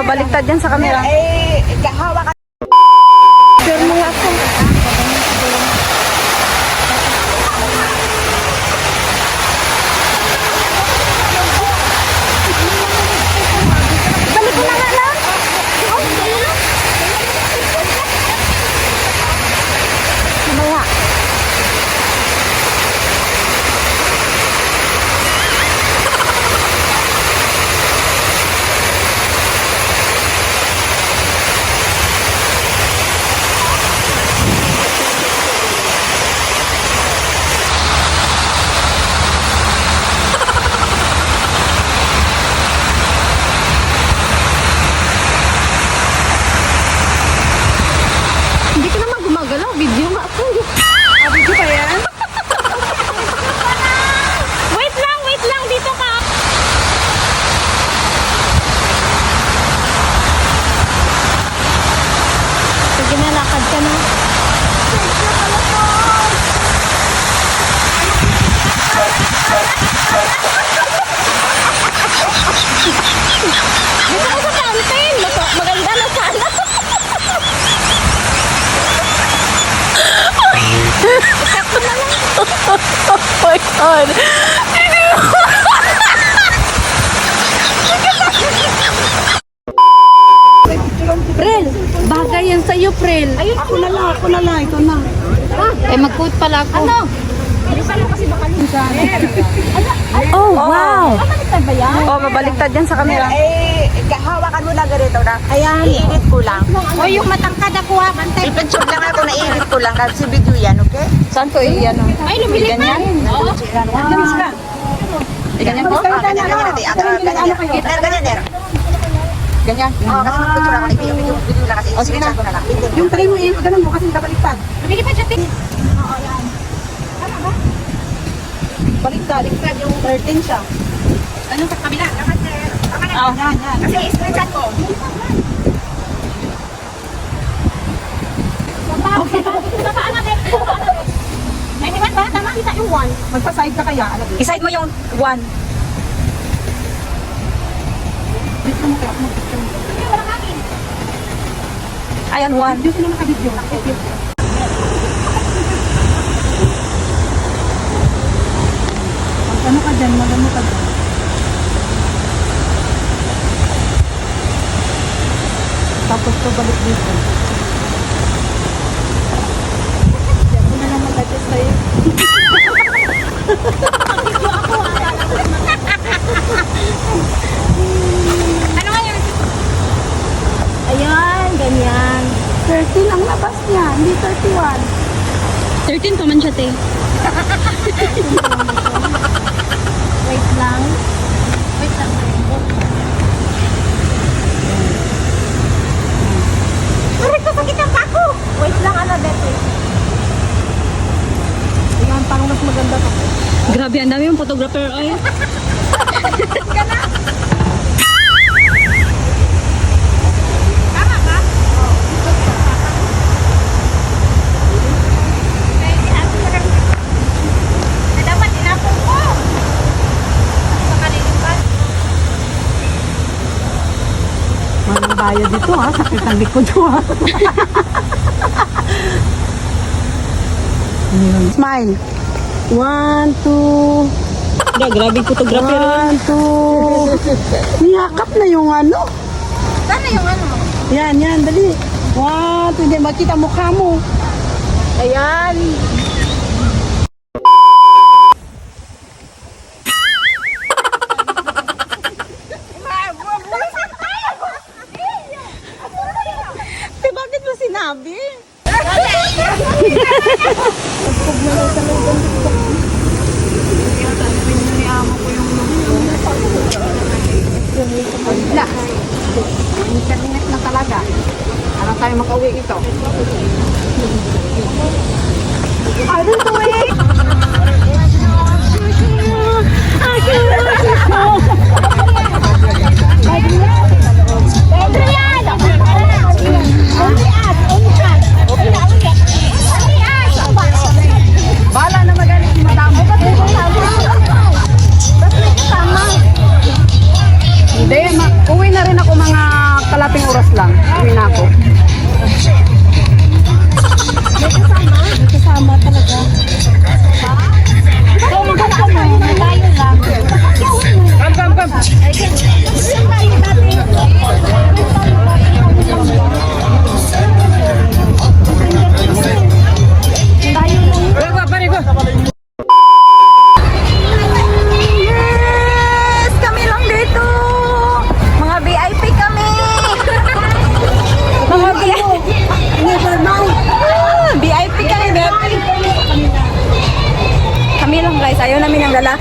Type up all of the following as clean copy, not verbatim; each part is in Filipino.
mabaliktad yan sa camera. Eh, hawak ka. Share mo nga ako. Balik mo na nga lang. Mamaya. Hindi ka naman gumagalaw. Video nga ako. Video pa yan? Wait lang. Dito ka. Sige na, lakad ka na. Dito ka sa fountain. Maganda na sana. Oh my God. Prel, bagay yan sa'yo, Prel. Ako na lang, ito na. Eh, mag-quote pala ako. Ano? Oh, wow. Mabaliktad ba yan? Oh, mabaliktad yan sa camera. Eh, hawakan mo na ganito na. Ayan. I-edit ko lang. O, yung matangkad ako ha, bantay. I-picture lang ako na i-edit ko lang kasi video yan, okay? Saan ko iyan? Ay, lumilip na. Oo. Ganyan po? Ganyan natin. Ganyan. Ganyan. Kasi mag-picture ako na video lang kasi. O, sige na. Yung try mo eh, ganun mo kasi nakaliktad. Lumilipad siya, Tin. Baliktad, yung 13 siya. Ano sa kabila? Dapat, Yan. kasi screenshot ko. Ay, di ba? Tama kita yung one. Magpa-side ka kaya, alam mo. I-side mo yung 1. Dito mo kaya mag-picture. Ayan, 1. Dito sila nakabidyo. Pag ano ka dyan, magano ka dyan. Tapos ko balik dito. Ako na lang mag-adjust sa'yo. Ano nga yun? Ayan, ganyan. 13 ang labas niya, hindi 31. 13 pa man siya, te. Wait lang. Wait lang. Pare, sakit ang pako. Wait lang, ano, Bete. Ayan, parang mas maganda ka. Grabe, ang dami yung photographer. Ay. Manang bayad dito ha, sakit ang likod ko ha. Smile. 1, 2, Grabe photographer. 1, 2. Niyakap na yung ano. Sana yung ano? Yan, dali. 1, 2, hindi makita mukha mo. Ayan. Bakit mo sinabi? Internet na talaga. Ano tayo makauwi ito? Ano to eh? Bala na magaling si madam. Hindi, uwi na rin ako mga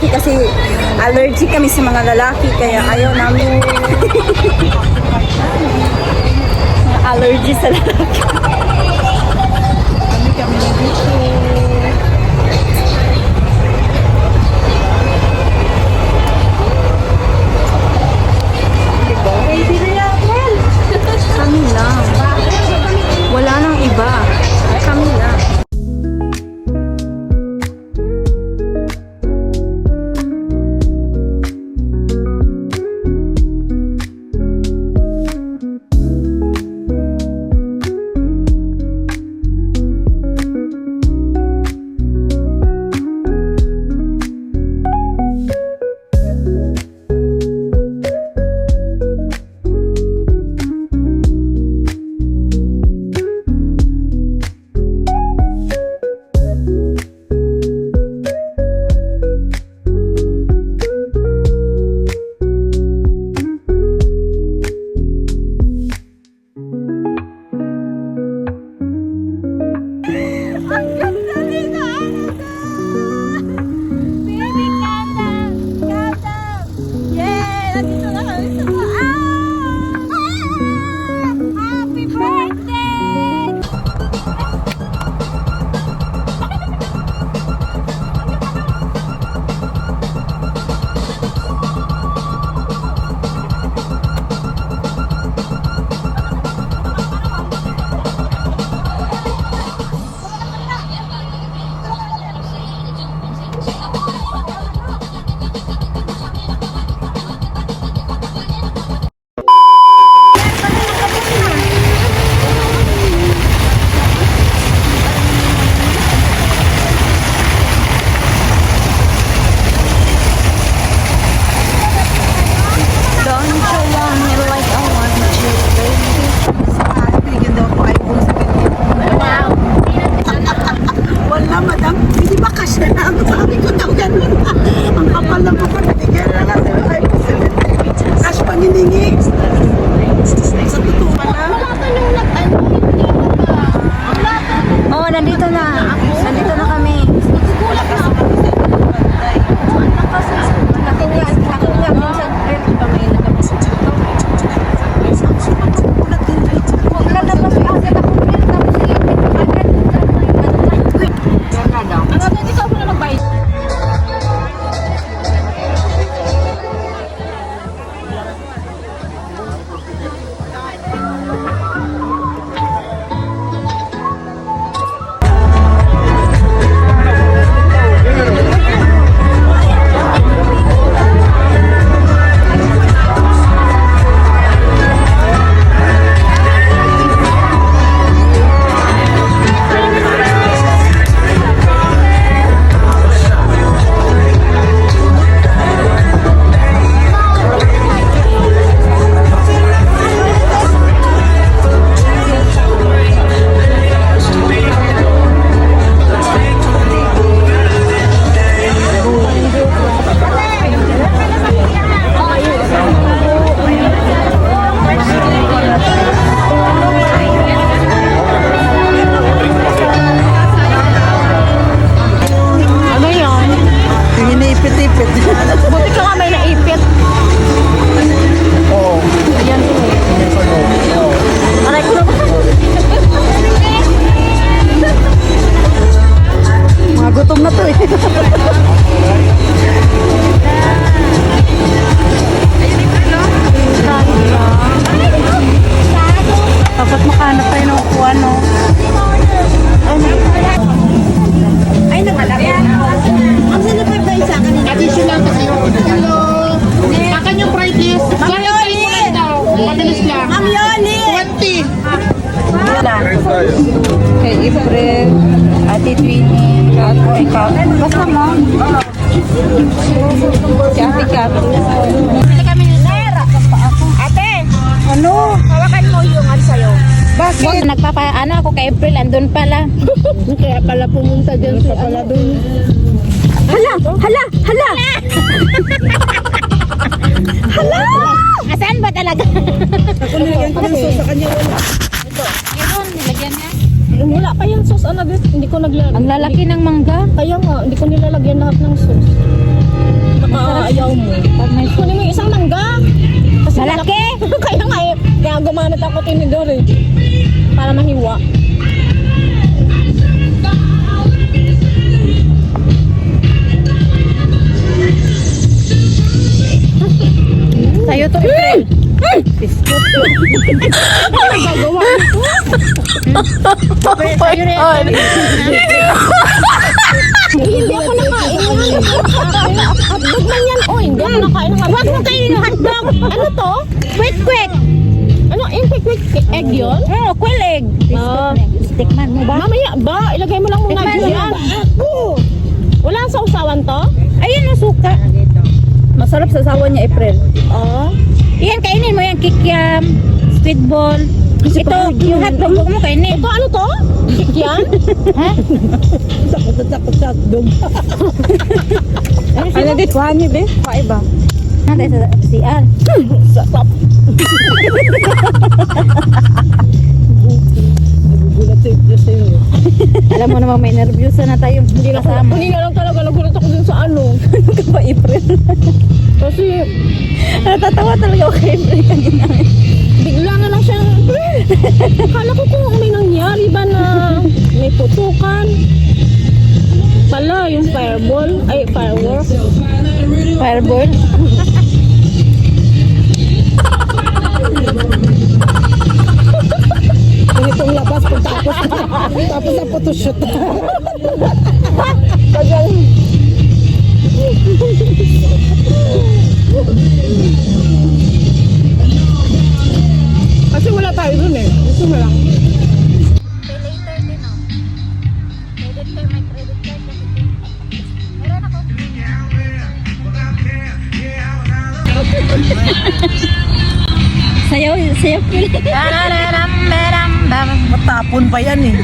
lalaki kasi allergic kami sa mga lalaki kaya ayaw namin. Allergy sa lalaki. Kami dito. Baby na yan, Mel. Kami lang. Wala nang iba. Kami lang. Don't you want me like I want you, baby? Bigyan daw ako iPhone 17. Wala, madam. Hindi ba cash na lang? Sabi ko daw ganun. Ang kapal na mo pa. Bigyan na lang sa iPhone 17. Cash pang hiningi. Sa totoo na. Oh, nandito na. Nandito na kami. Ipit-ipit. Buti ka nga may naipit. Oo. Ayan. Aray ko naman. Mga gutom na to eh. Dapat makahanap tayo ng upuan, no? Ay, nakalari. Ang sinipag tayo sa akin. Additional kasi yun. Hello! Akan yung fried rice. Ma'am Yoli! Mabilis lang. Ma'am Yoli! 20. Kay April, Ate Twinnie, ikaw. Basta mo. Si Ate Kat. Bili kami ni Sir. Ate, Ano? hawakan mo yung ano sa'yo. Bakit? Ano ako kay April, andun pala. Kaya pala pumunta dyan sa pala doon. Hala! Hala! Hala! Hala! Asan ba talaga? Ako nilagyan ko ng sauce sa kanya. Wala. Yun, nilagyan niya. Wala pa yung sauce. Ano, hindi ko naglalagyan. Ang lalaki ng mangga. Kaya nga, hindi ko nilalagyan lahat ng sauce. Ayaw mo. Kunin mo yung isang mangga. Kasi malaki. Kaya nga eh. Kaya gumamit ako tinidor eh. Para mahiwa. Sa'yo to, April. Sa'yo rin. Hindi ako nakain yan. Hotdog man yan. Oh, hindi ako nakain. Huwag mo kainin yung hotdog. Ano to? Quick. Ano? Yung quick egg yun? Oh, quail egg. Stickman mo ba? Mamaya ba? Ilagay mo lang muna dyan. Wala ang sausawan to? Ayun, ang suka. Masarap sa sawa niya, April. Oo. Yan, kainin mo yan. Kikiam, squid ball. Ito, yung hotdog mo kainin. Ito ano to? Kikyan? Ha? Sakot sa hotdog. Ano dit? Kuhan niyo, be? Kaiba. Nada sa CR. Sakop. Nagugulat sa'yo. Alam mo naman may nervyosa na tayo. Hindi kasama. Hindi nga lang talaga nagulat ako dun sa ano. Ano ka ba, April? Kasi Natatawa talaga ako kay April kanina. bigla na lang siya. Akala ko kung may nangyari ba na may putukan. Pala, yung fireball. Ay, firework. Fireball. Itong labas kung tapos na photoshoot. Kasi wala tayo dun eh. Gusto mo lang. Pay later din, oh. Credit card, may credit card. Meron ako. Sayaw, Phil. Matapon pa yan eh.